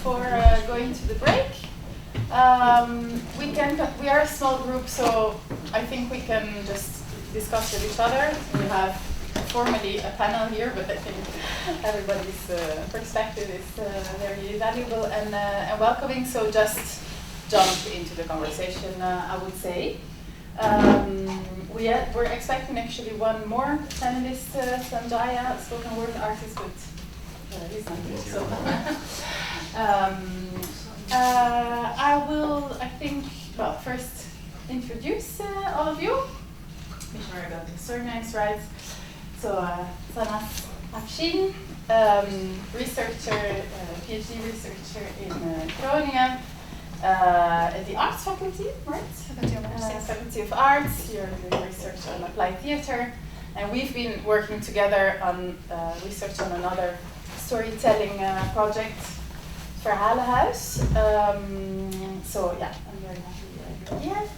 before going to the break. We are a small group, so I think we can just discuss with each other. We have formally a panel here, but I think everybody's perspective is very valuable and welcoming. So just jump into the conversation, I would say. We're expecting actually one more panelist, Sanjaya, spoken word artist, but he's not here. So I will, first introduce all of you. Make sure I got the surnames right. So Sanas Afshin, researcher, PhD researcher in Groningen. At the Arts Faculty, right? Faculty of Arts. You're doing research on applied theater, and we've been working together on research on another storytelling project, Verhalenhuis. So yeah, I'm very happy you're here.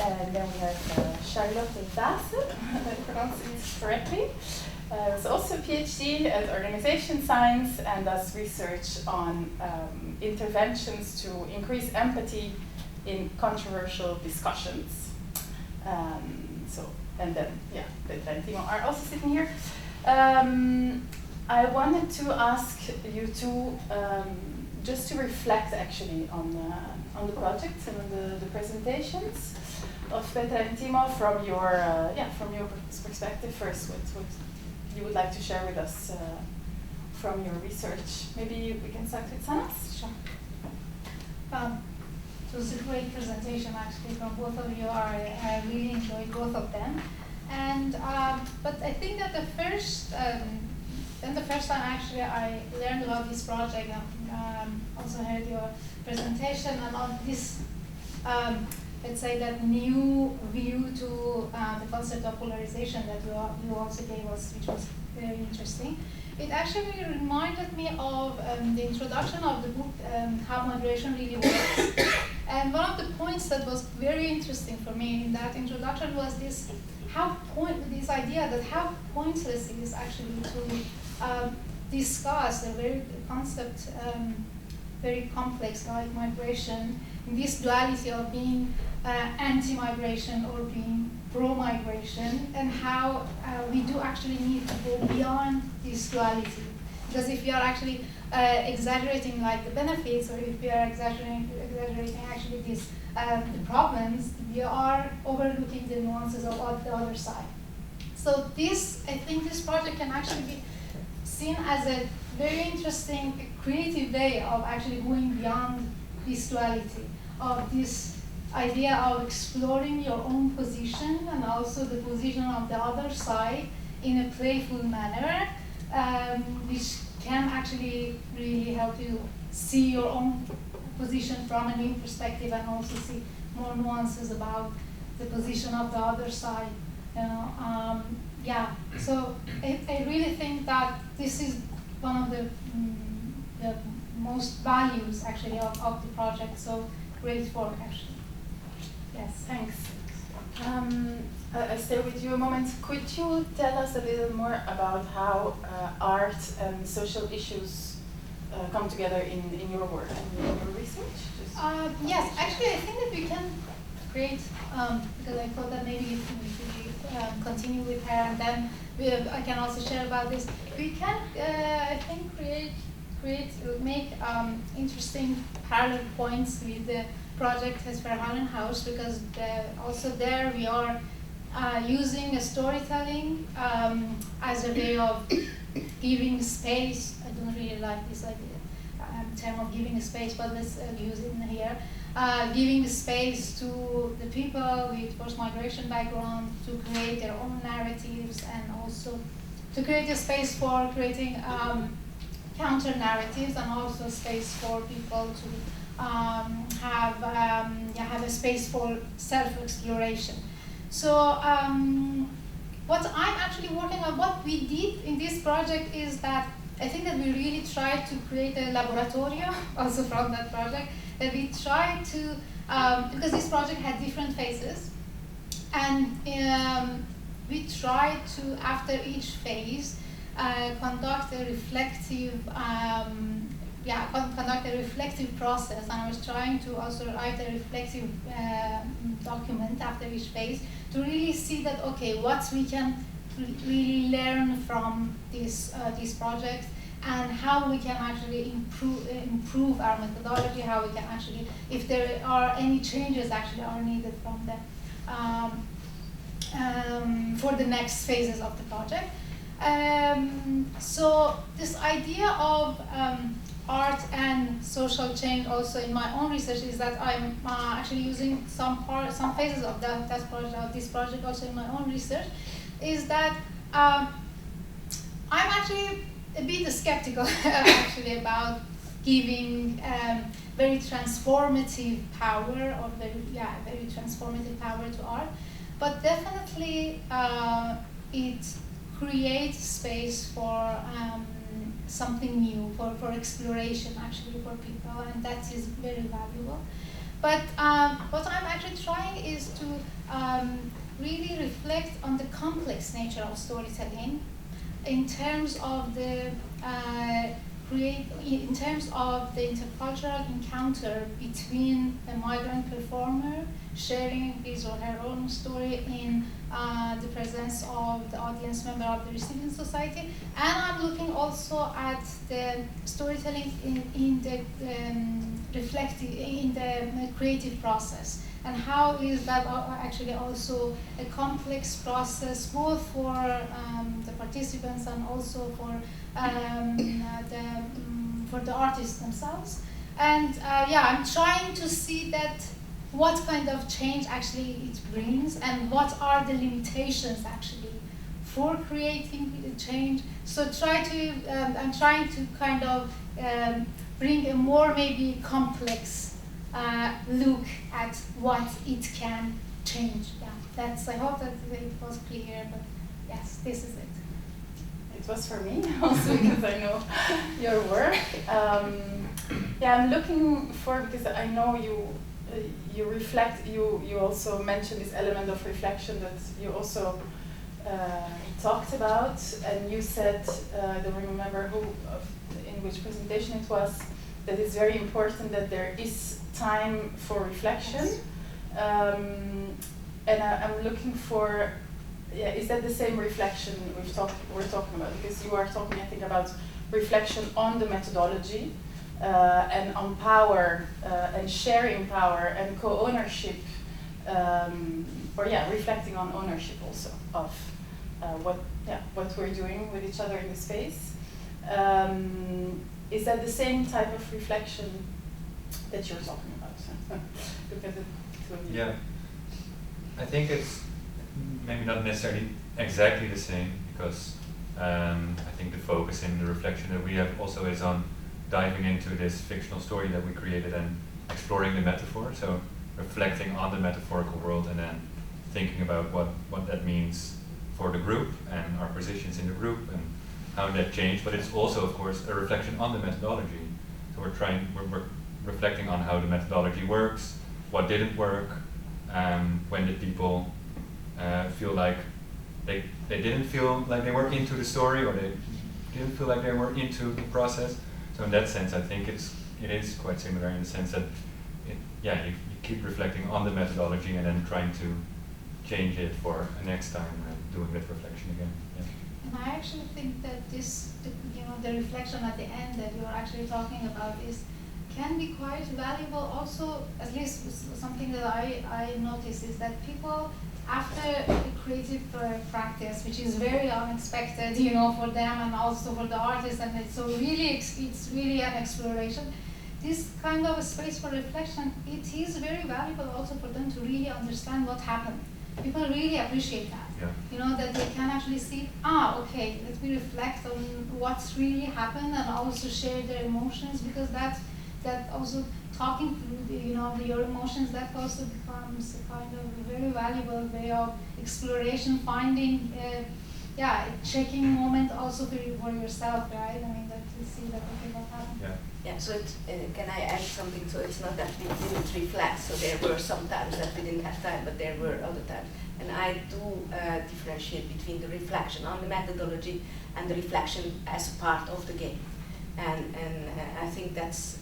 And then we have Charlotte Vase, if I pronounce it correctly. Is also a PhD at organization science and does research on interventions to increase empathy in controversial discussions. And then Petra and Timo are also sitting here. I wanted to ask you two just to reflect actually on the projects and on the presentations of Petra and Timo from your perspective first. What you would like to share with us from your research? Maybe we can start with Sanas. Sure. It was a great presentation actually from both of you. I really enjoyed both of them. And but I think that the first time actually I learned about this project and also heard your presentation and on this let's say that new view to the concept of polarization that you also gave us, which was very interesting. It actually reminded me of the introduction of the book, How Migration Really Works. And one of the points that was very interesting for me in that introduction was this idea that how pointless it is actually to discuss a very concept, very complex like migration, in this duality of being anti-migration or being pro-migration, and how we do actually need to go beyond this duality. Because if we are actually exaggerating like the benefits, or if we are exaggerating actually these the problems, we are overlooking the nuances of the other side. So I think this project can actually be seen as a very interesting, creative way of actually going beyond this duality, of this idea of exploring your own position and also the position of the other side in a playful manner, which can actually really help you see your own position from a new perspective and also see more nuances about the position of the other side. So I really think that this is one of the most values actually of the project. So great work actually. Yes, thanks. I stay with you a moment. Could you tell us a little more about how art and social issues come together in your work and in your research? Yes, actually I think that we can create, because I thought that maybe if we continue with her and then I can also share about this. We can, I think, make interesting parallel points with the project as Verhalenhuis, because also there we are using storytelling as a way of giving space. I don't really like this idea, term of giving space, but let's use it in here. Giving space to the people with forced migration background to create their own narratives, and also to create a space for creating counter narratives, and also space for people to have a space for self-exploration. So what I'm actually working on, what we did in this project is that I think that we really tried to create a laboratorio also from that project, that we tried to, because this project had different phases, and we tried to, after each phase, conduct a reflective conduct a reflective process, and I was trying to also write a reflective document after each phase to really see that, okay, what we can really learn from this project, and how we can actually improve our methodology, how we can actually, if there are any changes actually are needed from them for the next phases of the project. So this idea of art and social change also in my own research is that I'm actually using some phases of this project also in my own research, is that I'm actually a bit skeptical actually about giving very transformative power, or very transformative power to art, but definitely it creates space for something new, for exploration actually for people, and that is very valuable. But what I'm actually trying is to really reflect on the complex nature of storytelling in terms of the intercultural encounter between a migrant performer sharing his or her own story in the presence of the audience member of the receiving society, and I'm looking also at the storytelling in the creative process, and how is that actually also a complex process both for the participants and also for the artists themselves. And I'm trying to see that what kind of change actually it brings, and what are the limitations actually for creating change. So I'm trying to kind of bring a more maybe complex look at what it can change. I hope that it was clear, but yes, this is it. It was for me also, because I know your work. I'm looking for, because I know you reflect, you also mentioned this element of reflection that you also talked about, and you said, I don't remember in which presentation it was, that it's very important that there is time for reflection. Yes. And I'm looking for, is that the same reflection we're talking about? Because you are talking, I think, about reflection on the methodology, and on power, and sharing power and co-ownership, reflecting on ownership also of what we're doing with each other in the space. Is that the same type of reflection that you're talking about? Look at the two of you. Yeah, I think it's maybe not necessarily exactly the same, because I think the focus in the reflection that we have also is on diving into this fictional story that we created and exploring the metaphor, so reflecting on the metaphorical world and then thinking about what that means for the group and our positions in the group and how that changed. But it's also, of course, a reflection on the methodology. So we're reflecting on how the methodology works, what didn't work, when did people feel like they didn't feel like they were into the story, or they didn't feel like they were into the process. So in that sense, I think it is quite similar in the sense that you keep reflecting on the methodology and then trying to change it for next time and doing that reflection again. Yeah. And I actually think that the reflection at the end that you're actually talking about can be quite valuable also. At least something that I notice is that people, after a creative practice, which is very unexpected, for them and also for the artists, and it's really an exploration. This kind of a space for reflection, it is very valuable also for them to really understand what happened. People really appreciate that. Yeah. That they can actually see, okay, let me reflect on what's really happened, and also share their emotions, because that also talking through your emotions, that also becomes a kind of a very valuable way of exploration, finding, checking moment also for yourself, right? I mean, that you see that, okay, what happened. Yeah, so can I add something? So it's not that we didn't reflect, so there were some times that we didn't have time, but there were other times. And I do differentiate between the reflection on the methodology and the reflection as a part of the game. and I think that's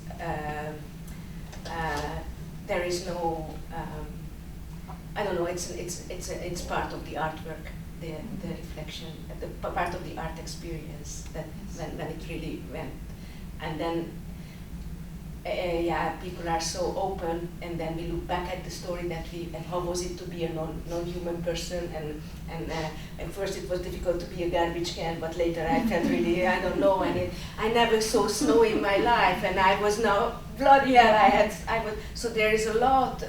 there is no I don't know. It's part of the artwork, the reflection, the part of the art experience that when it really went, and then people are so open, and then we look back at the story that and how was it to be a non-human person, and at first it was difficult to be a garbage can, but later I felt really, I don't know, and I never saw snow in my life, and I was now bloody hell, so there is a lot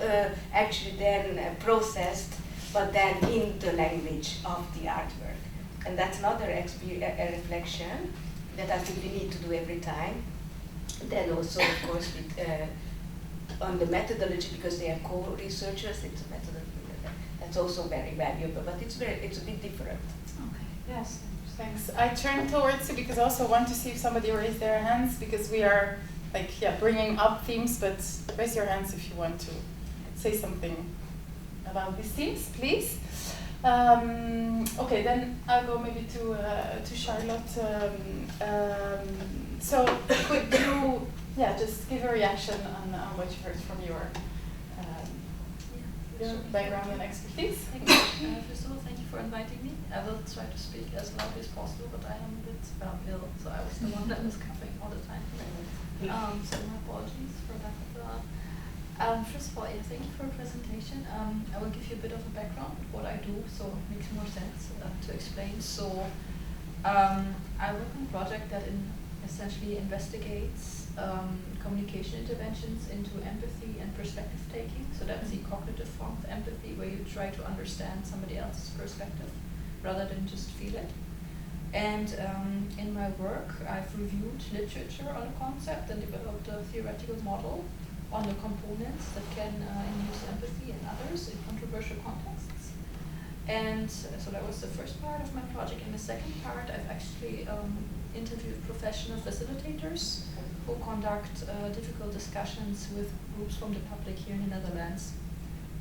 actually then processed, but then in the language of the artwork, and that's another a reflection that I think we need to do every time. Then also, of course, with, on the methodology, because they are co-researchers, it's a methodology that's also very valuable, but it's a bit different. Okay. Yes. Thanks. I turn towards you because I also want to see if somebody raised their hands, because we are bringing up themes, but raise your hands if you want to say something about these themes, please. Okay, then I'll go maybe to Charlotte. So could you just give a reaction on what you heard from your background and expertise? Thank you. First of all, thank you for inviting me. I will try to speak as loudly as possible, but I am a bit ill, so I was the one that was coughing all the time. So my apologies for that. First of all, thank you for your presentation. I will give you a bit of a background of what I do, so it makes more sense to explain. So I work on a project that essentially investigates communication interventions into empathy and perspective taking. So that's the cognitive form of empathy, where you try to understand somebody else's perspective rather than just feel it. And in my work, I've reviewed literature on the concept and developed a theoretical model on the components that can induce empathy in others in controversial contexts. And so that was the first part of my project. And the second part, I've actually interviewed professional facilitators who conduct difficult discussions with groups from the public here in the Netherlands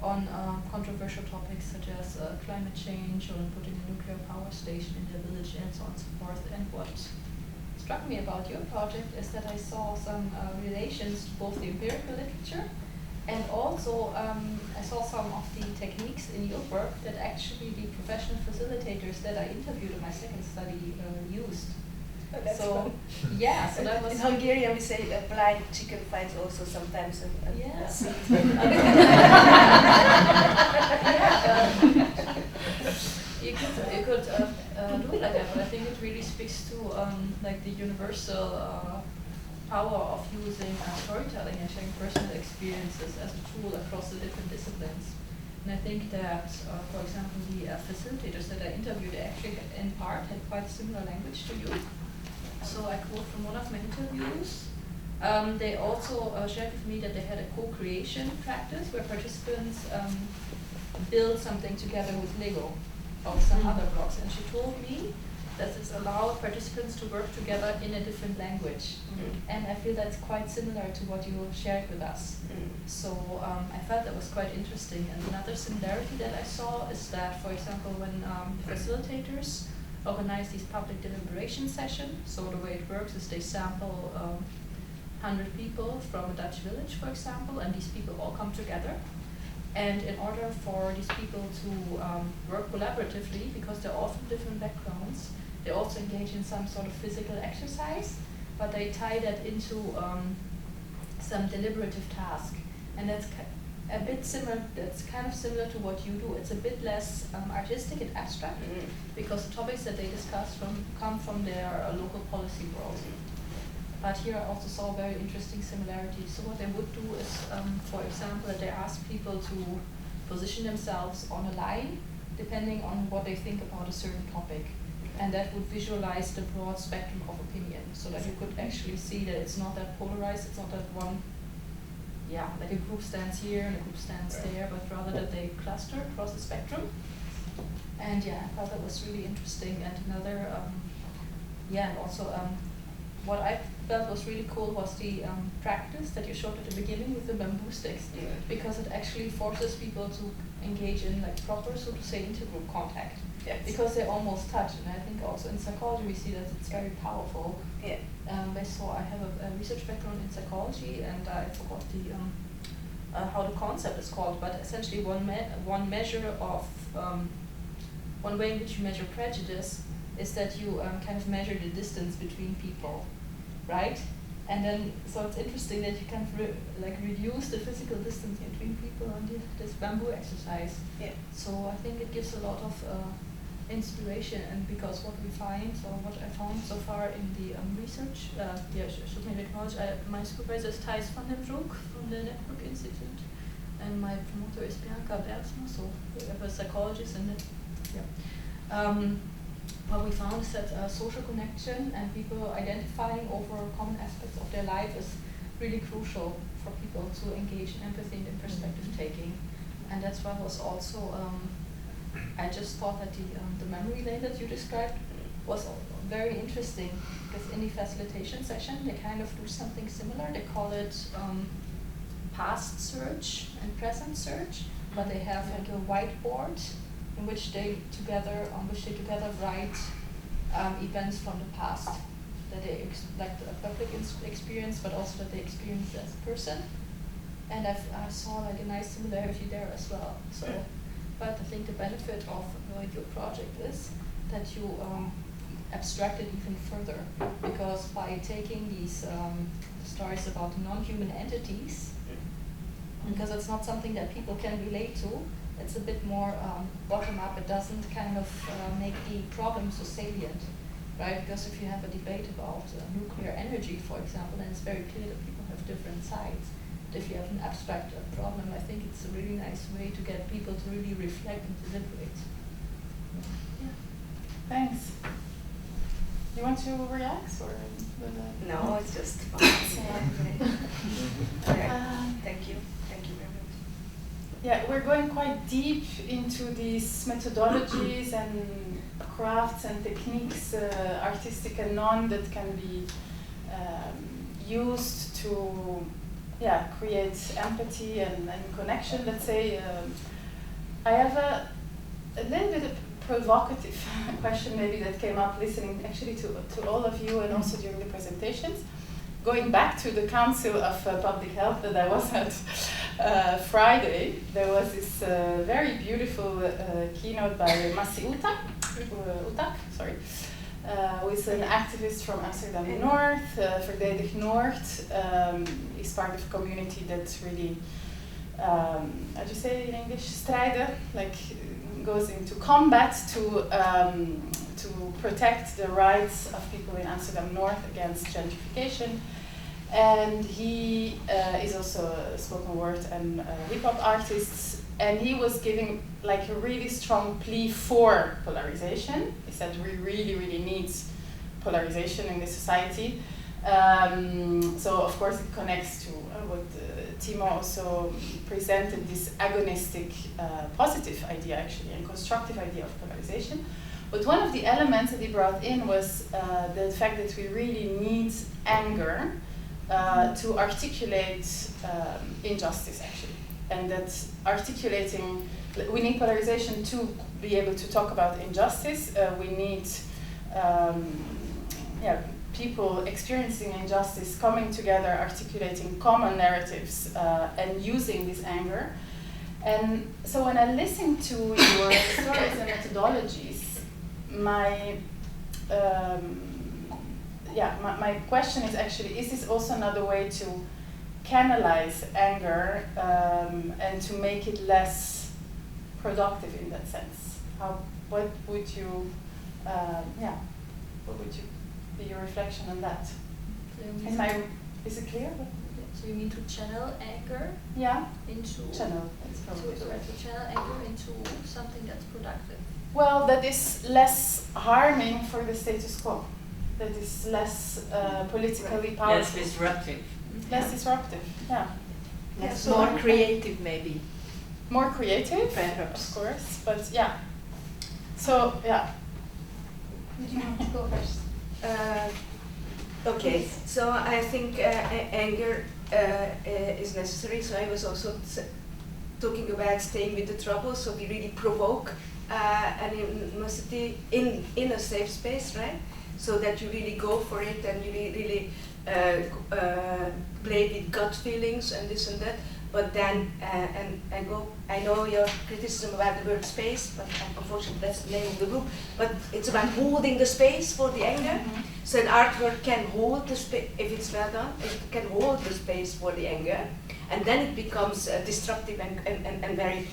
on controversial topics such as climate change or putting a nuclear power station in their village and so on and so forth. And what struck me about your project is that I saw some relations to both the empirical literature and also I saw some of the techniques in your work that actually the professional facilitators that I interviewed in my second study used. Oh, that's so fun. Yeah, so that was in Hungarian we say a blind chicken finds also sometimes a seed. You could do it like that, but I think it really speaks to like the universal power of using storytelling and sharing personal experiences as a tool across the different disciplines. And I think that, for example, the facilitators that I interviewed actually, in part, had quite similar language to you. So I quote from one of my interviews. They also shared with me that they had a co-creation practice where participants build something together with Lego or some other blocks. And she told me that this allowed participants to work together in a different language. And I feel that's quite similar to what you shared with us. So I felt that was quite interesting. And another similarity that I saw is that, for example, when facilitators organize these public deliberation sessions, so the way it works is they sample 100 people from a Dutch village, for example, and these people all come together. And in order for these people to work collaboratively, because they're all from different backgrounds, they also engage in some sort of physical exercise, but they tie that into some deliberative task. And that's a bit similar, that's kind of similar to what you do. It's a bit less artistic and abstract, because the topics that they discuss come from their local policy world. But here I also saw very interesting similarities. So what they would do is, for example, that they ask people to position themselves on a line, depending on what they think about a certain topic. And that would visualize the broad spectrum of opinion, so that you could actually see that it's not that polarized, it's not that one, like a group stands here and a group stands there, but rather that they cluster across the spectrum. And I thought that was really interesting. And another, and also what I felt was really cool was the practice that you showed at the beginning with the bamboo sticks, because it actually forces people to engage in like proper, so to say, intergroup contact. Yes. Because they almost touch, and I think also in psychology we see that it's very powerful. Yeah. So I have a research background in psychology, and I forgot the how the concept is called, but essentially one measure of one way in which you measure prejudice is that you kind of measure the distance between people, right? And then, so it's interesting that you can reduce the physical distance between people on this bamboo exercise. Yeah. So I think it gives a lot of inspiration, and because what we find, or what I found so far in the research, should maybe acknowledge, my supervisor is Thijs van den Broek from the Network Institute, and my promoter is Bianca Bergsma, so we have a psychologist in it. Yeah. What we found is that social connection and people identifying over common aspects of their life is really crucial for people to engage in empathy and in perspective taking. And that's why I was also, I just thought that the memory lane that you described was very interesting, because in the facilitation session they kind of do something similar. They call it past search and present search, but they have like a whiteboard in which they together write events from the past that they like a public experience, but also that they experienced as a person. And I saw like a nice similarity there as well. So, but I think the benefit of your project is that you abstract it even further, because by taking these stories about non-human entities, because it's not something that people can relate to, it's a bit more bottom-up. It doesn't kind of make the problem so salient, right? Because if you have a debate about nuclear energy, for example, then it's very clear that people have different sides. But if you have an abstract problem, I think it's a really nice way to get people to really reflect and deliberate. Yeah. Thanks. You want to react, or? No, it's just fun. Thank you. Thank you very much. Yeah, we're going quite deep into these methodologies and crafts and techniques, artistic and non, that can be used to create empathy and connection, let's say. I have a little bit of provocative question maybe that came up listening actually to all of you, and also during the presentations. Going back to the Council of Public Health that I was at Friday, there was this very beautiful keynote by Massi Utak, who is an activist from Amsterdam North, Verdedig Noord. He's part of a community that really, how do you say in English, strijden, like goes into combat to protect the rights of people in Amsterdam North against gentrification. And he is also a spoken word and hip hop artist, and he was giving like a really strong plea for polarization. He said we really, really need polarization in this society. So of course it connects to what Timo also presented, this agonistic, positive idea actually, and constructive idea of polarization. But one of the elements that he brought in was the fact that we really need anger to articulate injustice actually. And that articulating, we need polarization to be able to talk about injustice. We need people experiencing injustice coming together, articulating common narratives, and using this anger. And so when I listen to your stories and methodologies, my question is actually, is this also another way to canalize anger and to make it less productive in that sense? What would you be your reflection on that? Is it clear? So you mean to channel anger? Yeah. Into channel. That's probably to channel anger into something that's productive. Well, that is less harming for the status quo. That is less politically powerful. Less disruptive. Less disruptive. Yeah. Less more creative, maybe. More creative, perhaps, of course. But yeah. So yeah. Would you want to go first? Okay, so I think anger is necessary. So I was also talking about staying with the trouble. So we really provoke animosity in a safe space, right? So that you really go for it and you really play with gut feelings and this and that. But then, I know your criticism about the word space, but unfortunately that's the name of the book. But it's about holding the space for the anger. Mm-hmm. So an artwork can hold the space, if it's well done, it can hold the space for the anger. And then it becomes destructive and very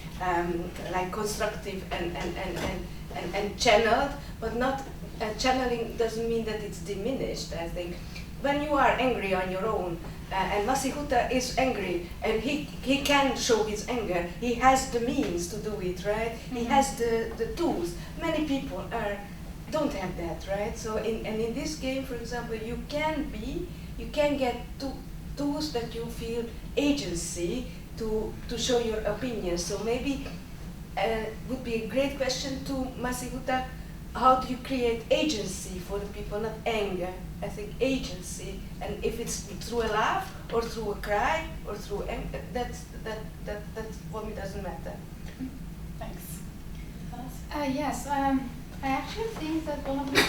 like constructive and channeled, but not channeling doesn't mean that it's diminished, I think. When you are angry on your own, and Masihuta is angry, and he can show his anger, he has the means to do it, right? Mm-hmm. He has the tools. Many people don't have that, right? So in this game, for example, you can get tools that you feel agency to show your opinion. So maybe would be a great question to Masihuta. How do you create agency for the people, not anger? I think agency, and if it's through a laugh or through a cry or through anger, that for me doesn't matter. Thanks. Yes, I actually think that one of the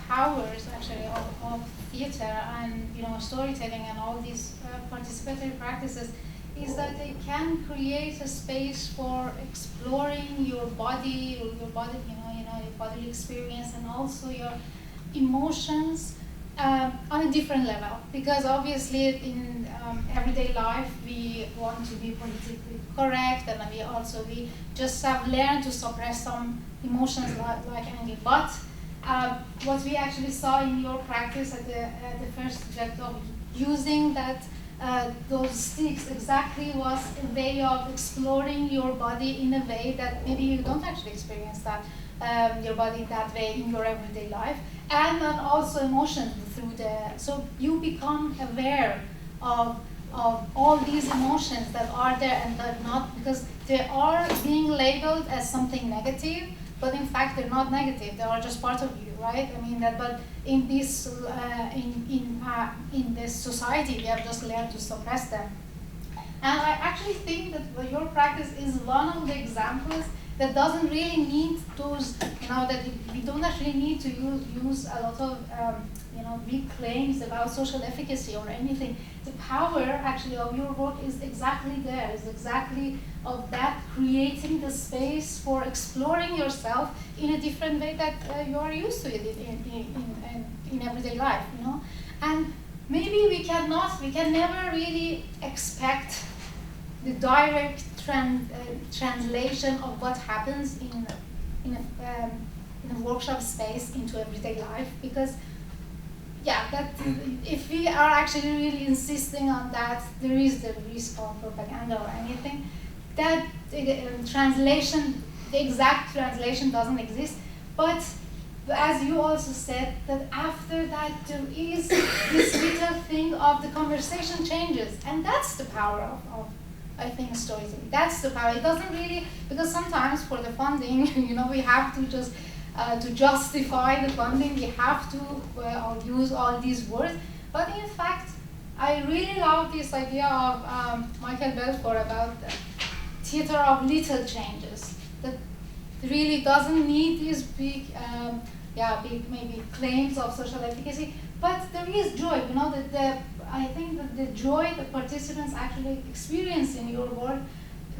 powers actually of theater and storytelling and all these participatory practices is that they can create a space for exploring your body, your bodily experience, and also your emotions on a different level. Because obviously in everyday life we want to be politically correct, and we just have learned to suppress some emotions like anger. But what we actually saw in your practice at the first subject of using those sticks exactly was a way of exploring your body in a way that maybe you don't actually experience that your body that way in your everyday life, and then also emotions so you become aware of all these emotions that are there and that not, because they are being labeled as something negative, but in fact they're not negative. They are just part of you, right? But in this in this society, we have just learned to suppress them. And I actually think that your practice is one of the examples that doesn't really need those, that we don't actually need to use a lot of, big claims about social efficacy or anything. The power actually of your work is exactly there, is exactly of that creating the space for exploring yourself in a different way that you are used to it in everyday life, And maybe we can never really expect the direct translation of what happens in a workshop space into everyday life, because if we are actually really insisting on that, there is the risk of propaganda or anything. That translation, the exact translation doesn't exist, but as you also said, that after that there is this little thing of the conversation changes, and that's the power of I think storytelling. That's the power. It doesn't really, because sometimes for the funding, we have to just to justify the funding, we have to use all these words. But in fact, I really love this idea of Michael Belfort about the theater of little changes. That really doesn't need these big maybe claims of social efficacy, but there is joy. I think that the joy that participants actually experience in your work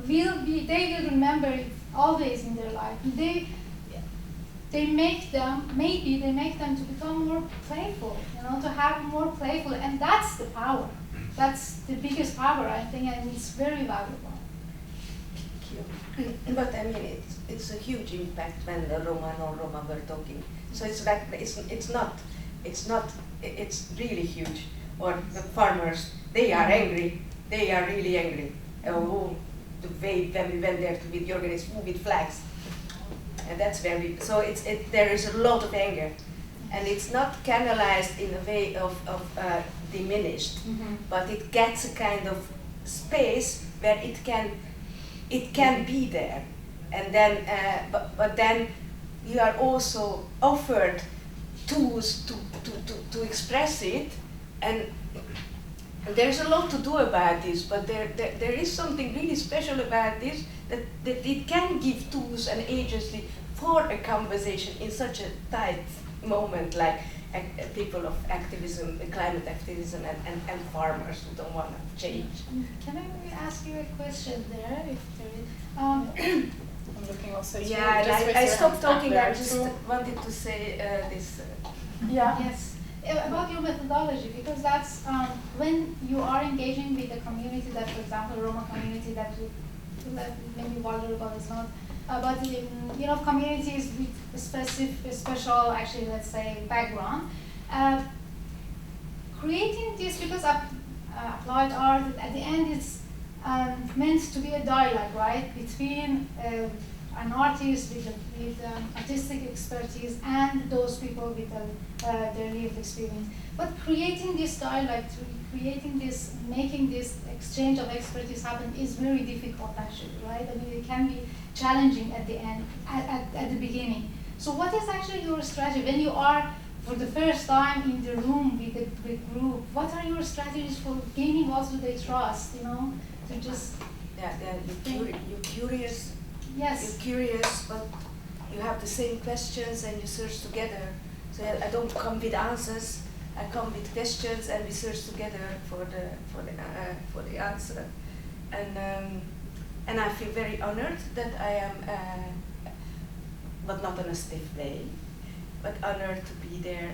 they will remember it always in their life. They make them to become more playful, to have more playful, and that's the power. That's the biggest power, I think, and it's very valuable. Thank you. But it's a huge impact when Roman or Roma were talking. So it's like it's really huge. Or the farmers, they are angry. They are really angry. Oh, the way when we went there with the Organised with flags. And that's so there is a lot of anger, and it's not canalized in a way of diminished, but it gets a kind of space where it can be there, and then but then you are also offered tools to express it, and there's a lot to do about this, but there is something really special about this, that it can give tools and agency for a conversation in such a tight moment, like people of activism, climate activism, and farmers who don't want to change. Can I maybe ask you a question there, if there is? I'm looking also. Yeah, and I stopped talking. I just wanted to say this. Yeah. Yes, about your methodology, because that's when you are engaging with a community that, for example, Roma community that maybe vulnerable is not, but you know, communities with special, actually, let's say, background, creating this, because applied art at the end is meant to be a dialogue, right, between an artist with artistic expertise and those people with their lived experience. But creating this dialogue, creating this, making this exchange of expertise happen is very difficult, actually, right? I mean, it can be challenging at the end, at the beginning. So what is actually your strategy when you are for the first time in the room with the group? What are your strategies for gaining also the trust, you know, to just... Yeah, you're curious. Yes. You're curious, but you have the same questions and you search together. So I don't come with answers. I come with questions and we search together for the answer. And I feel very honored that I am, but not in a stiff way, but honored to be there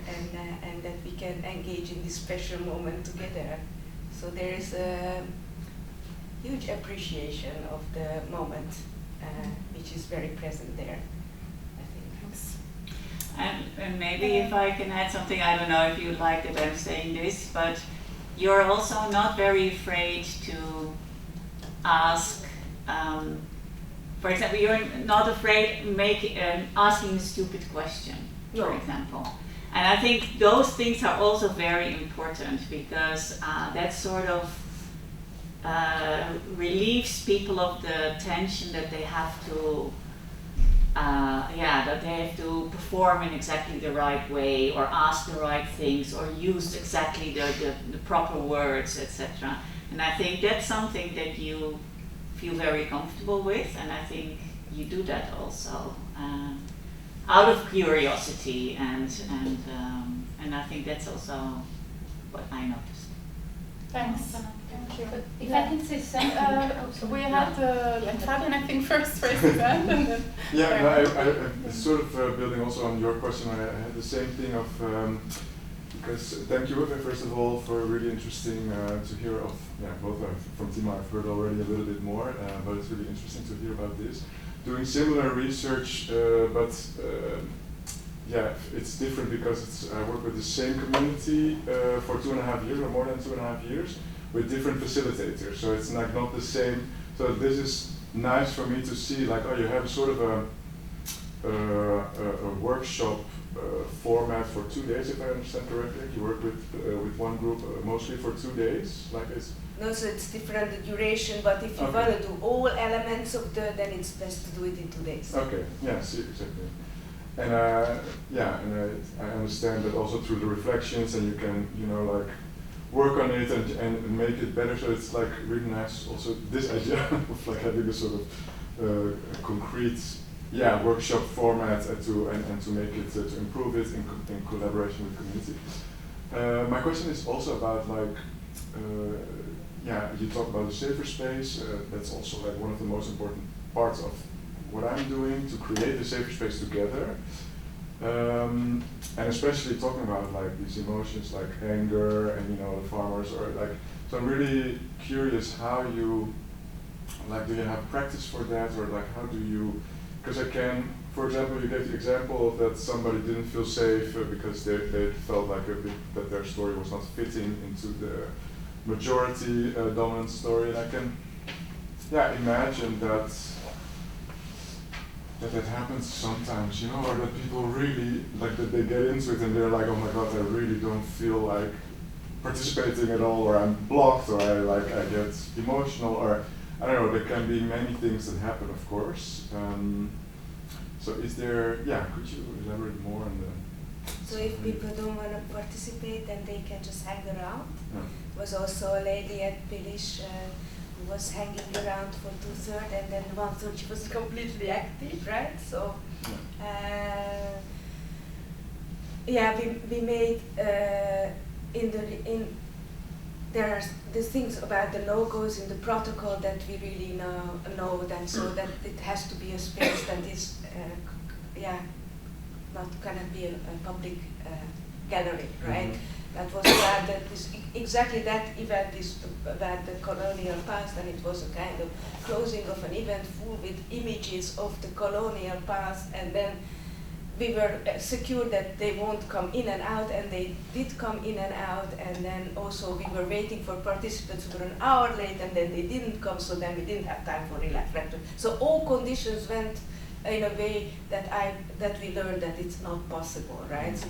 and that we can engage in this special moment together. So there is a huge appreciation of the moment, which is very present there, I think. And maybe if I can add something, I don't know if you like that I'm saying this, but you're also not very afraid to ask, for example, you're not afraid asking a stupid question, for example. And I think those things are also very important, because that sort of relieves people of the tension that they have to that they have to perform in exactly the right way, or ask the right things, or use exactly the proper words, etc. And I think that's something that you feel very comfortable with, and I think you do that also out of curiosity, and I think that's also what I noticed. Thanks. Thank you. If I can say something. We had Fabian, I think, first raise his hand, and then. Yeah, no, I sort of building also on your question. I had the same thing of because thank you first of all for really interesting to hear of both from Timo. I've heard already a little bit more, but it's really interesting to hear about this. Doing similar research, but it's different because I work with the same community for 2.5 years, or more than 2.5 years, with different facilitators. So it's like not the same. So this is nice for me to see, like, oh, you have sort of a workshop format for 2 days, if I understand correctly. You work with one group mostly for 2 days, like this. No, so it's different the duration, but if you want to do all elements of then it's best to do it in 2 days. Okay, yeah, see, exactly. And I understand that also through the reflections, and you can, like, work on it and make it better. So it's like really nice also this idea of like having a sort of concrete workshop format and to make it to improve it in collaboration with community. My question is also about like you talk about a safer space. That's also like one of the most important parts of what I'm doing, to create a safer space together. And especially talking about like these emotions like anger and the farmers, or like, so I'm really curious how you, like, do you have practice for that, or like how do you, because I can, for example, you gave the example of that somebody didn't feel safe because they felt like that their story was not fitting into the majority dominant story, and I can imagine that happens sometimes, or that people really, like, that they get into it and they're like, oh my god, I really don't feel like participating at all, or I'm blocked, or I get emotional, or I don't know, there can be many things that happen, of course. So is there, could you elaborate more on So if people don't want to participate, then they can just hang around. Yeah. Was also a lady at Pilish who was hanging around for 2/3, and then 1/3 she was completely active, right? So, yeah, we made there are the things about the logos in the protocol that we really know that, so that it has to be a space that is not gonna be a public gallery, right? That was exactly that event is about the colonial past, and it was a kind of closing of an event full with images of the colonial past, and then we were secure that they won't come in and out, and they did come in and out, and then also we were waiting for participants for an hour late, and then they didn't come, so then we didn't have time for reflection. So all conditions went in a way that we learned that it's not possible, right? So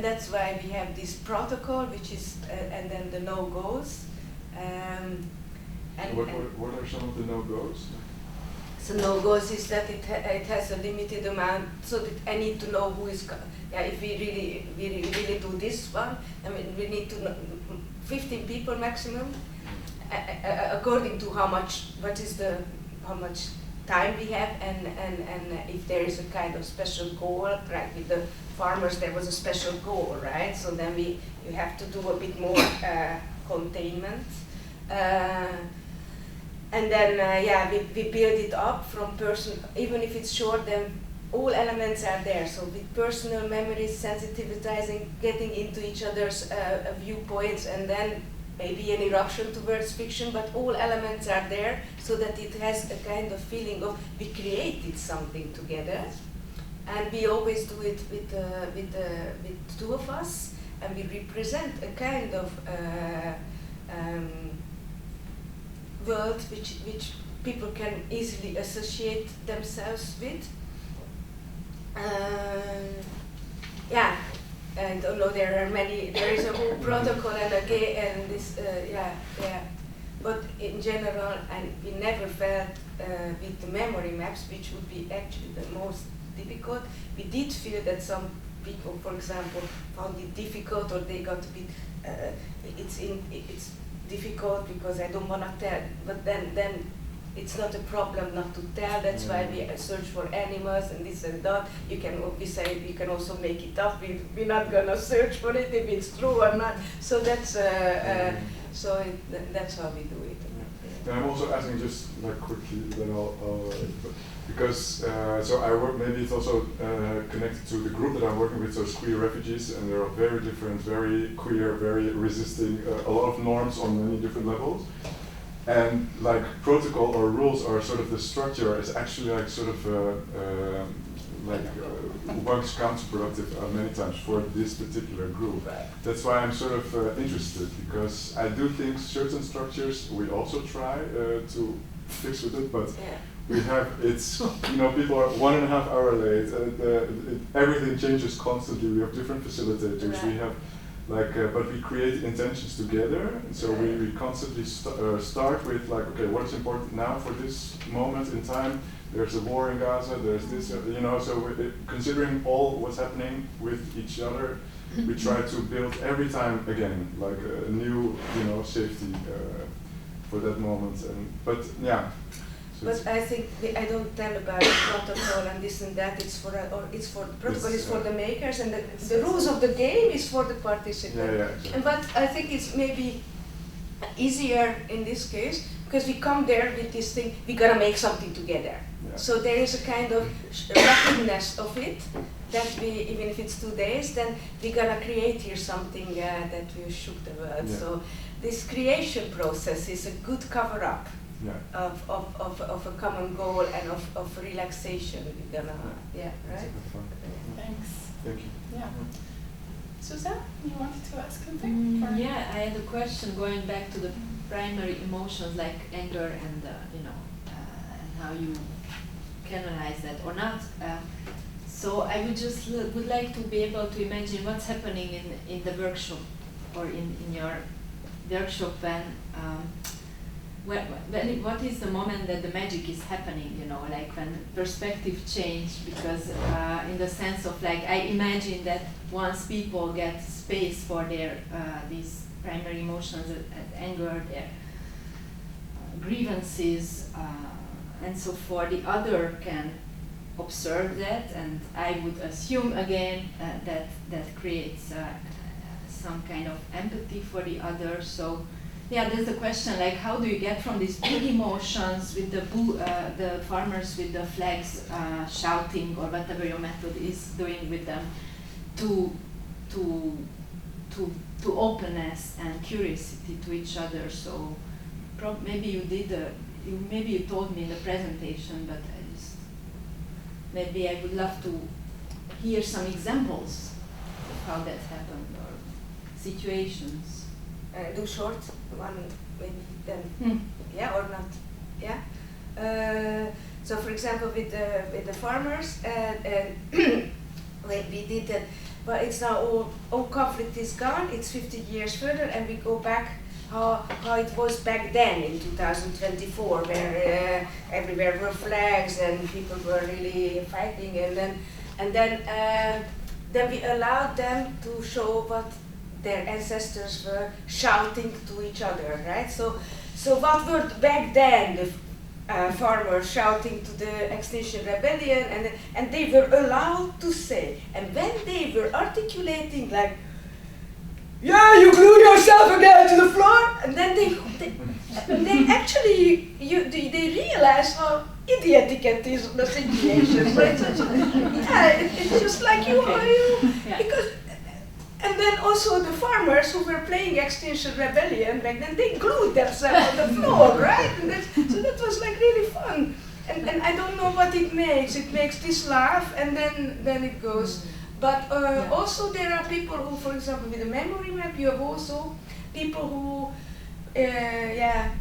that's why we have this protocol, which is and then the no-goes. What are some of the no-goes? So no-goes is that it has a limited amount, so that I need to know who is. If we really do this one, I mean we need to know 15 people maximum, according to how much time we have, and if there is a kind of special goal, right? With the farmers, there was a special goal, right? So then you have to do a bit more containment. And then, we build it up from even if it's short, then all elements are there. So with personal memories, sensitivizing, getting into each other's viewpoints, and then maybe an eruption towards fiction, but all elements are there so that it has a kind of feeling of we created something together. And we always do it with two of us, and we represent a kind of world which people can easily associate themselves with. I don't know, there is a whole protocol and this, but in general, and we never felt with the memory maps, which would be actually the most difficult. We did feel that some people, for example, found it difficult, or they got a bit, it's difficult because I don't want to tell, but then it's not a problem not to tell. That's why we search for animals and this and that. We can also make it up. We're not gonna search for it if it's true or not. So that's that's how we do it. And I'm also asking just like quickly, then because I work. Maybe it's also connected to the group that I'm working with. So it's queer refugees, and they're very different, very queer, very resisting a lot of norms on many different levels. And like protocol or rules are sort of the structure is actually like sort of works counterproductive many times for this particular group. That's why I'm sort of interested, because I do think certain structures we also try to fix with it, but we have people are 1.5 hours late, and everything changes constantly. We have different facilitators. We have but we create intentions together, and so we constantly start with okay, what is important now for this moment in time? There's a war in Gaza, there's this, so considering all what's happening with each other, we try to build every time again, like a new, safety for that moment. But I think I don't tell about the protocol and this and that. It's for the protocol is for the makers, and the rules of the game is for the participants. Exactly. But I think it's maybe easier in this case because we come there with this thing. We gotta make something together. Yeah. So there is a kind of rapidness of it that even if it's 2 days, then we're gonna create here something that will shook the world. Yeah. So this creation process is a good cover-up. Of a common goal and of relaxation. We're gonna, right? Thanks. Thank you. Yeah. Susan, you wanted to ask something? I had a question going back to the primary emotions like anger and and how you canalize that or not. So I would like to be able to imagine what's happening in the workshop or in your workshop when what is the moment that the magic is happening, you know, like when perspective change, because in the sense of like, I imagine that once people get space for their, these primary emotions, anger, their grievances, and so forth, the other can observe that, and I would assume again that creates some kind of empathy for the other. So yeah, there's the question, like, how do you get from these big emotions with the farmers with the flags shouting, or whatever your method is doing with them, to openness and curiosity to each other? So maybe you did maybe you told me in the presentation, but maybe I would love to hear some examples of how that happened, or situations. Do short one, maybe then, yeah, or not, yeah. So for example, with the farmers, like we did that, but it's now all conflict is gone. It's 50 years further, and we go back how it was back then in 2024, where everywhere were flags and people were really fighting, and then we allowed them to show what their ancestors were shouting to each other, right? So what were back then the farmers shouting to the Extinction Rebellion, and they were allowed to say, and when they were articulating like, yeah, you glue yourself again to the floor, and then they actually they realize how idiotic it is the situation. So it's just like you because. And then also the farmers who were playing Extinction Rebellion back then, they glued themselves on the floor, right? And so that was like really fun. And I don't know what it makes. It makes this laugh, and then it goes. But also there are people who, for example, with the memory map, you have also people who, there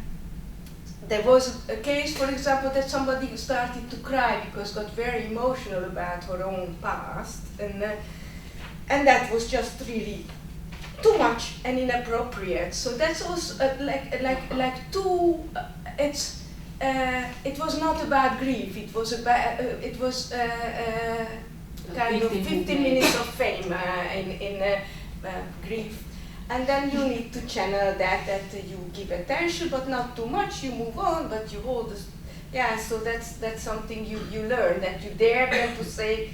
was a case, for example, that somebody started to cry because got very emotional about her own past, and that was just really too much and inappropriate. So that's also like too. It was not about grief. It was about kind of 15 minutes of fame in grief, and then you need to channel that you give attention, but not too much. You move on, but you hold this. Yeah. So that's something you learn, that you dare them to say.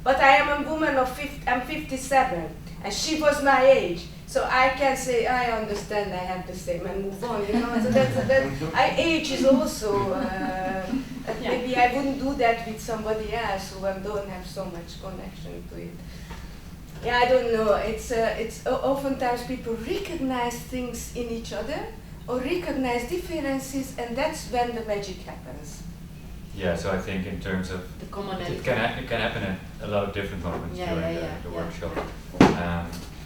But I am a woman of I'm 57, and she was my age, so I can say I understand. I have the same, and move on. You know, so that age is also. Maybe I wouldn't do that with somebody else who I don't have so much connection to it. Yeah, I don't know. It's oftentimes people recognize things in each other or recognize differences, and that's when the magic happens. Yeah, so I think in terms of the commonality, it can happen at a lot of different moments during the workshop.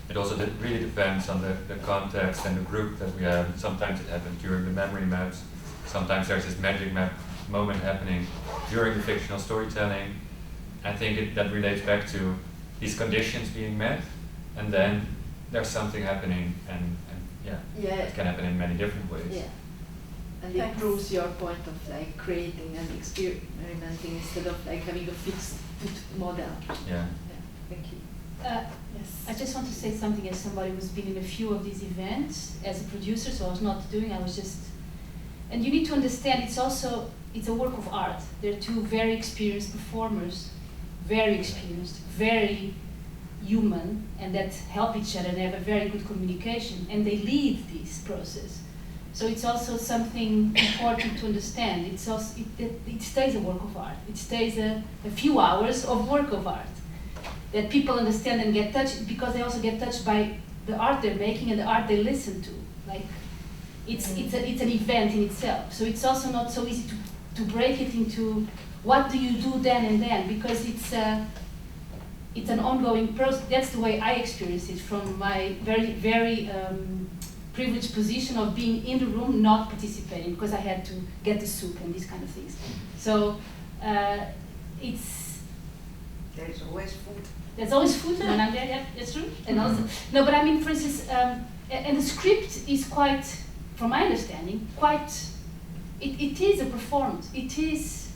It also really depends on the context and the group that we have. Sometimes it happens during the memory maps. Sometimes there's this magic map moment happening during the fictional storytelling. I think that relates back to these conditions being met, and then there's something happening, and it can happen in many different ways. Yeah. And it proves your point of like creating and experimenting instead of like having a fixed model. Yeah. Thank you. Yes. I just want to say something as somebody who's been in a few of these events as a producer, so I was not doing, I was just, and you need to understand it's a work of art. They're two very experienced performers, very experienced, very human, and that help each other and have a very good communication, and they lead this process. So it's also something important to understand. It's also, it stays a work of art. It stays a few hours of work of art that people understand and get touched, because they also get touched by the art they're making and the art they listen to. Like, it's an event in itself. So it's also not so easy to break it into what do you do then and then, because it's an ongoing process. That's the way I experience it from my very, very privileged position of being in the room, not participating, because I had to get the soup and these kind of things. So there's always food. There's always food when I'm there. Yeah, that's true. And also, no, but I mean, for instance, and the script is quite, from my understanding, quite it is a performance. It is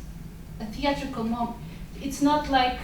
a theatrical moment. It's not like